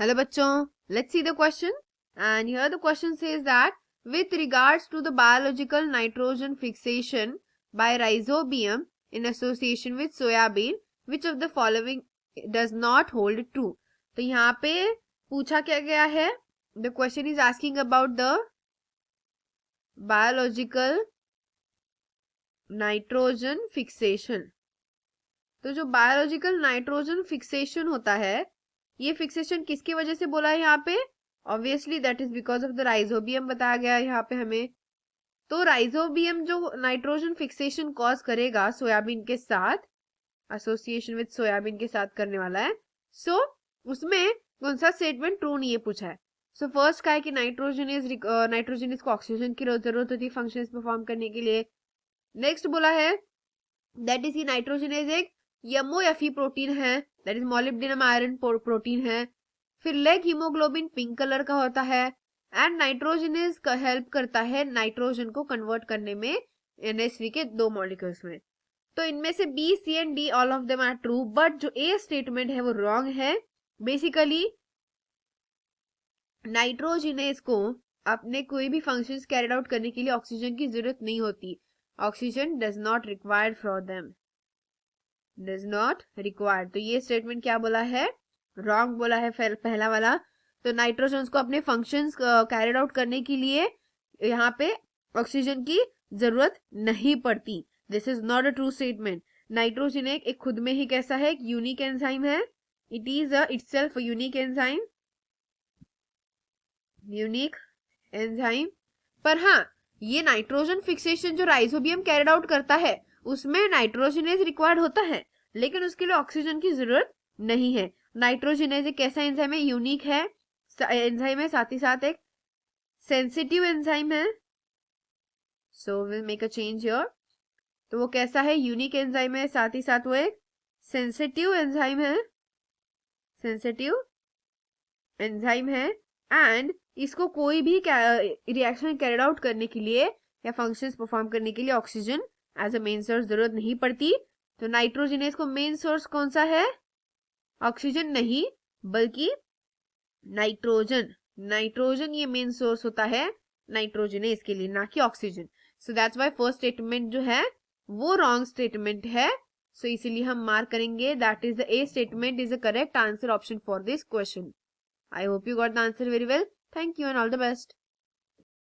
Hello bachon, let's see the question. And here the question says that with regards to the biological nitrogen fixation by rhizobium in association with soyabean, which of the following does not hold true? तो यहाँ पे पूछा क्या गया है? The question is asking about the biological nitrogen fixation. तो जो biological nitrogen fixation होता है, ये फिक्सेशन किसकी वजह से बोला है यहाँ पे? Obviously that is because of the rhizobium बताया गया है यहाँ पे हमें. तो राइजोबियम जो नाइट्रोजन फिक्सेशन कॉज करेगा सोयाबीन के साथ, एसोसिएशन विद सोयाबीन के साथ करने वाला है. सो उसमें कौन सा स्टेटमेंट ट्रू नहीं है पूछा है. सो फर्स्ट का है कि नाइट्रोजन इसको ऑक्सीजन की जरूरत होती है फंक्शन परफॉर्म करने के लिए. नेक्स्ट बोला है दैट इज नाइट्रोजन इज एक एमओएफई प्रोटीन है, that is molybdenum iron protein है. फिर लेग हीमोग्लोबिन पिंक कलर का होता है. एंड नाइट्रोजनेज का हेल्प करता है नाइट्रोजन को कन्वर्ट करने में NH3 के 2 मॉलिक्यूल्स में. तो इनमें से B C and D all of them are true, but जो ए स्टेटमेंट है वो रॉन्ग है. बेसिकली नाइट्रोजनेज को अपने कोई भी फंक्शंस कैरिड आउट करने के लिए ऑक्सीजन की जरूरत नहीं होती. Oxygen does not required for them, does not required. तो ये स्टेटमेंट क्या बोला है? रॉन्ग बोला है पहला वाला. तो नाइट्रोजन को अपने फंक्शंस कैरिड आउट करने के लिए यहाँ पे ऑक्सीजन की जरूरत नहीं पड़ती. This is not a true statement. Nitrogen एक खुद में ही कैसा है? एक यूनिक एंजाइम है. It is itself unique enzyme, unique enzyme. पर हाँ, ये नाइट्रोजन फिक्सेशन जो राइजोबियम कैरिड आउट करता है उसमें नाइट्रोजनेज रिक्वायर्ड होता है, लेकिन उसके लिए ऑक्सीजन की जरूरत नहीं है. नाइट्रोजनेज एक कैसा एंजाइम है? यूनिक है एंजाइम है, साथ ही साथ एक सेंसिटिव एंजाइम है. So will make a change here. तो वो कैसा है? यूनिक एंजाइम है, साथ ही साथ वो एक सेंसिटिव एंजाइम है, सेंसिटिव एंजाइम है. एंड इसको कोई भी रिएक्शन कैरिड आउट करने के लिए या फंक्शंस परफॉर्म करने के लिए oxygen as a main source जरूरत नहीं पड़ती. तो नाइट्रोजनेज को मेन सोर्स कौन सा है? ऑक्सीजन नहीं, बल्कि नाइट्रोजन. नाइट्रोजन ये मेन सोर्स होता है नाइट्रोजनेज के लिए, ना कि oxygen. So that's why first statement जो है वो रॉन्ग स्टेटमेंट है. सो इसीलिए हम मार्क करेंगे that is the A statement is the correct answer option for this question. I hope you got the answer very well. Thank you and all the best.